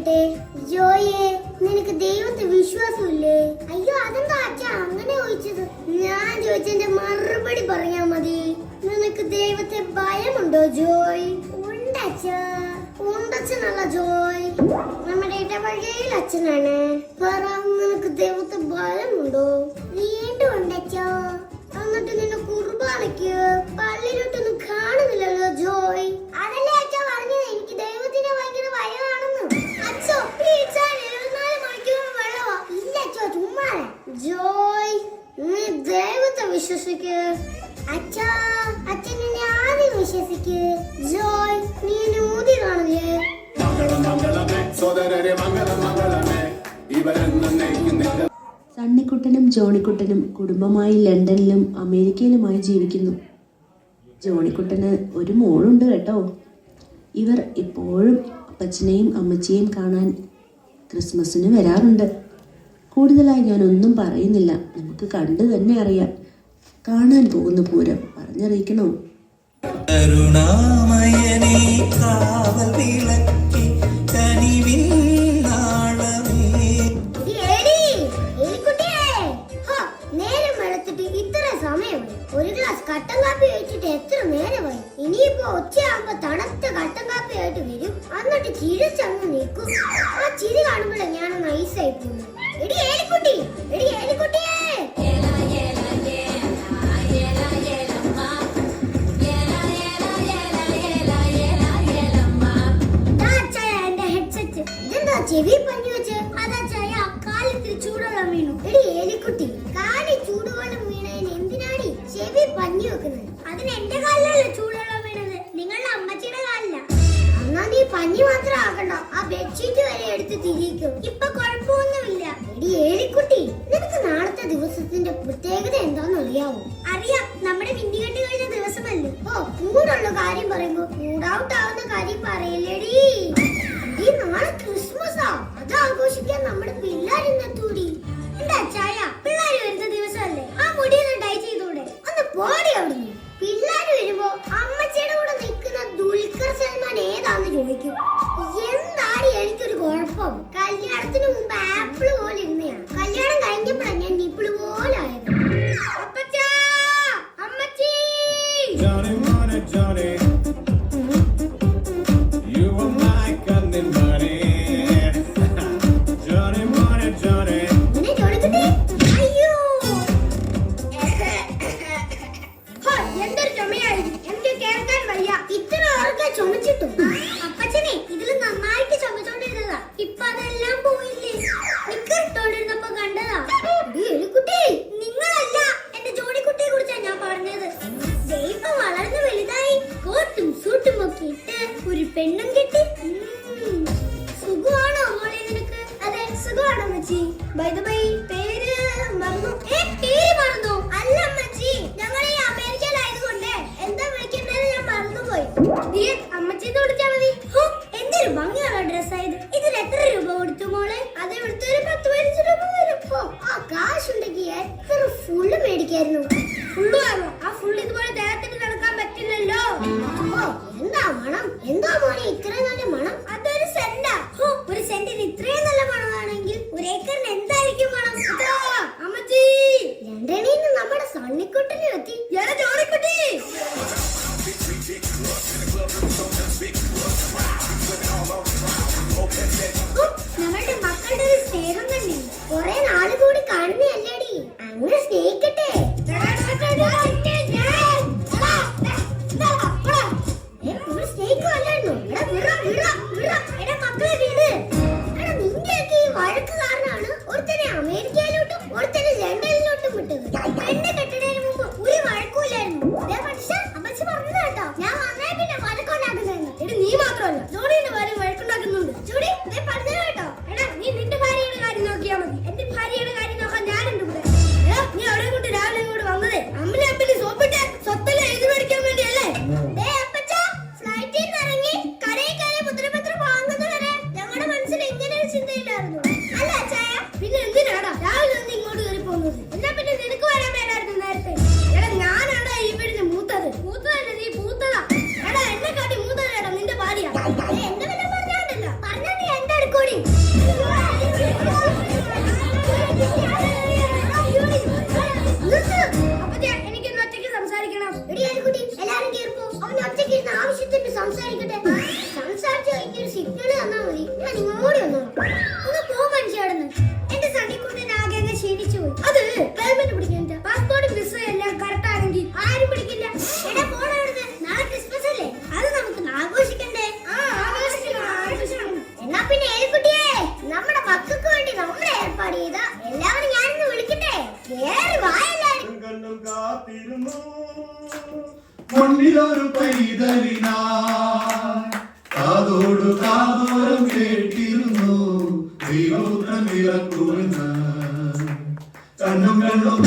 ചോദിക്കട്ടെ? ജോയെ, നിനക്ക് ദൈവത്തെ വിശ്വാസമില്ലേ? അയ്യോ, അതെന്താ അച്ഛ അങ്ങനെ ചോദിച്ചത്? ഞാൻ ചോദിച്ചതിന്റെ മറുപടി പറയാ മതി. നിനക്ക് ദൈവത്തെ ഭയമുണ്ടോ ജോയ്? ഉണ്ടച്ഛാ, ഉണ്ടച്ഛനല്ല ജോയ്, നമ്മുടെ ഇടവകയിൽ അച്ഛനാണ്. പറ, നിനക്ക് ദൈവത്തെ ഭയമുണ്ടോ? വീണ്ടും ഉണ്ടച്ഛാ. എന്നിട്ട് നിന്നെ കുർബാനയ്ക്ക് പള്ളിയിലോട്ടൊന്നും കാണുന്നില്ലല്ലോ ജോയ്. അതല്ലേ അച്ഛ പറഞ്ഞത് എനിക്ക് ദൈവത്തിന്റെ ഭയങ്കര ഭയമാണെന്ന്. അച്ഛോ, പ്ലീസ് 24 മണിക്കൂർ വെള്ളവാ. ഇല്ല അച്ഛോ, ചുമ്മാ. ജോയ്, നീ ദൈവത്തെ വിശ്വസിക്ക്. അച്ഛാ, അച്ഛൻ എന്നെ ആദ്യം വിശ്വസിക്ക്. ജോയ്, നീ എന്നെ ഊതി കാണില്ലേ? സണ്ണിക്കുട്ടനും ജോണിക്കുട്ടനും കുടുംബമായി ലണ്ടനിലും അമേരിക്കയിലുമായി ജീവിക്കുന്നു. ജോണിക്കുട്ടന് ഒരു മോളുണ്ട് കേട്ടോ. ഇവർ ഇപ്പോഴും അപ്പച്ചനെയും അമ്മച്ചിയെയും കാണാൻ ക്രിസ്മസിന് വരാറുണ്ട്. കൂടുതലായി ഞാനൊന്നും പറയുന്നില്ല, നമുക്ക് കണ്ടു തന്നെ അറിയാം. കാണാൻ പോകുന്ന പൂരം പറഞ്ഞറിയിക്കണോ? കരുണാമയനേ കാവൽ വിളക്കി കനിവിൻ നാളമേ. നേരം വെളുത്തിട്ട് ഇത്ര സമയമായി. ഒരു ഗ്ലാസ് കട്ടൻ കാപ്പി കഴിച്ചിട്ട് എത്ര നേരമായി? ഇനിയിപ്പോ ഉച്ചയാകുമ്പോ തണുത്ത കട്ടൻ കാപ്പി ആയിട്ട് വരും. എന്നിട്ട് ചിരിച്ചങ്ങ് നിൽക്കും. ആ ചിരി കാണുമ്പോഴേ ഞാൻ നൈസായി പോകുന്നു. എടി ഏലിക്കുട്ടി, എടി ഏലിക്കുട്ടിയേ. ചെവി പഞ്ഞു വെച്ച് അതാ ചായ കാലത്തിൽ ചൂടുവെള്ളം വീണു. എടി എലിക്കുട്ടി, കാലിൽ ചൂടുവെള്ളം വീണതിന് എന്തിനാണ് ചെവി പഞ്ഞു വെക്കുന്നത്? അതിന് എന്റെ കാലിലല്ല ചൂടുവെള്ളം വീണത്, നിങ്ങളുടെ അമ്മച്ചിയുടെ കാലില. എന്നാ നീ പഞ്ഞി മാത്രം ആക്കണ്ട, ആ ബെഡ്ഷീറ്റ് വരെ എടുത്ത് തിരിക്കും. ഇപ്പൊ കുഴപ്പമൊന്നുമില്ല. എടി എലിക്കുട്ടി, നിനക്ക് നാളത്തെ ദിവസത്തിന്റെ പ്രത്യേകത എന്താന്ന് അറിയാവോ? അറിയാം, നമ്മുടെ വിണ്ടികെട്ട് കഴിഞ്ഞ ദിവസമല്ലേ. ഓ, ചൂടുള്ള കാര്യം പറയുമ്പോ മൂഡൌട്ട് ആവുന്ന കാര്യം പറയില്ലേടി. ഈ നാളെ ക്രിസ്മസാ, അത് ആഘോഷിക്കാൻ നമ്മുടെ പിള്ളേരിന്നെത്തൂടി. എന്താ ചായ, പിള്ളേര് വരുന്ന ദിവസമല്ലേ, ആ മുടിയൊന്ന് ഡൈ ചെയ്തൂടെ? ഒന്ന് പോടി അവിടുന്ന്. പിള്ളേര് വരുമ്പോ അമ്മച്ചിയുടെ കൂടെ നിൽക്കുന്ന ദുൽഖർ സൽമാൻ ഏതാന്ന് ചോദിക്കും. എന്താണ് എനിക്കൊരു കുഴപ്പം? കല്യാണത്തിന് മുമ്പ് ആപ്പിള് പോലെ ഇരുന്നയാണ്, കല്യാണം കഴിഞ്ഞപ്പോഴാണ് ഞാൻ നിപ്പിള് പോലെ ആയത്. അപ്പച്ചാ, അമ്മച്ചി. അപ്പച്ചനെ ഇതില് നന്നായിട്ട് ചുമച്ചോണ്ടിരുന്നതാ, ഇപ്പൊ അതെല്ലാം പോയില്ലേ. നിക്കറിട്ടോണ്ടിരുന്നപ്പോ കണ്ടതാ. എലിക്കുട്ടി, നിങ്ങളല്ല, എന്റെ ജോണിക്കുട്ടിയെ കുറിച്ചാ ഞാൻ പറഞ്ഞത്. ദൈവം വളർന്നു വലുതായി കോട്ടും സൂട്ടും ഒക്കെ ഇട്ട് ഒരു പെണ്ണും കെട്ടി. സുഖമാണോ മോളെ നിനക്ക്? അതെ, സുഖമാണോ അമ്മച്ചി? ബൈ ദ ബൈ, പേര് മറന്നു. പേര് മറന്നോ? അല്ല അമ്മച്ചി, ഞങ്ങൾ ഈ അമേരിക്കയിലായതുകൊണ്ട് എന്താ വിളിക്കേണ്ടത് ഞാൻ മറന്നുപോയി. അമ്മച്ചിന്ന് വിളിച്ചാൽ മതി. എന്തൊരു ഭംഗിയുള്ള ഡ്രസ്സായത്. ഇതിന് എത്ര രൂപ കൊടുത്തു മോളെ? അത് ഇവിടുത്തെ ഒരു 10-15 രൂപ വരും. ആ കാശുണ്ടെങ്കിൽ എത്ര ഫുള്ള് മേടിക്കായിരുന്നു. ഫുള്ള് ആണോ? ആ ഫുള്ള് ഇതുപോലെ ദേഹത്തിന് നടക്കാൻ പറ്റില്ലല്ലോ. എന്താ മണം? എന്താ മോനെ ഇത്രയും നല്ല മണം? അതൊരു സെന്റാ. ഒരു സെന്റിന് ഇത്രയും നല്ല മണമാണെങ്കിൽ ഒരു ഏക്കറിന് എന്തായിരിക്കും മണം? അമ്മച്ചി, ലണ്ടനിൽ നിന്ന് നമ്മുടെ സണ്ണിക്കുട്ടനെ എത്തി. ജോണിക്കുട്ടി, നമ്മളുടെ മക്കളുടെ ഒരു സ്നേഹം തന്നെ കുറെ നാള് കൂടി കാണുന്നല്ലേടി. അങ്ങനെ സ്നേഹിക്കട്ടെ. നിന്റെയൊക്കെ ഈ വഴക്ക് കാരണമാണ് ഒരുത്തനെ അമേരിക്കയിലോട്ടും ഒരുത്തനെ ലണ്ടനിലോട്ടും വിട്ടത്. പെണ്ണ് കെട്ടുന്നതിന് മുമ്പ് ഒരു വഴക്കൂലായിരുന്നു. ഭൂവിലൊരു പൈതലിനാ കാതോടു കാതോരം കേട്ടിരുന്നു ദൈവപുത്രൻ ഇറക്കുമെന്ന് കണ്ണും കണ്ണും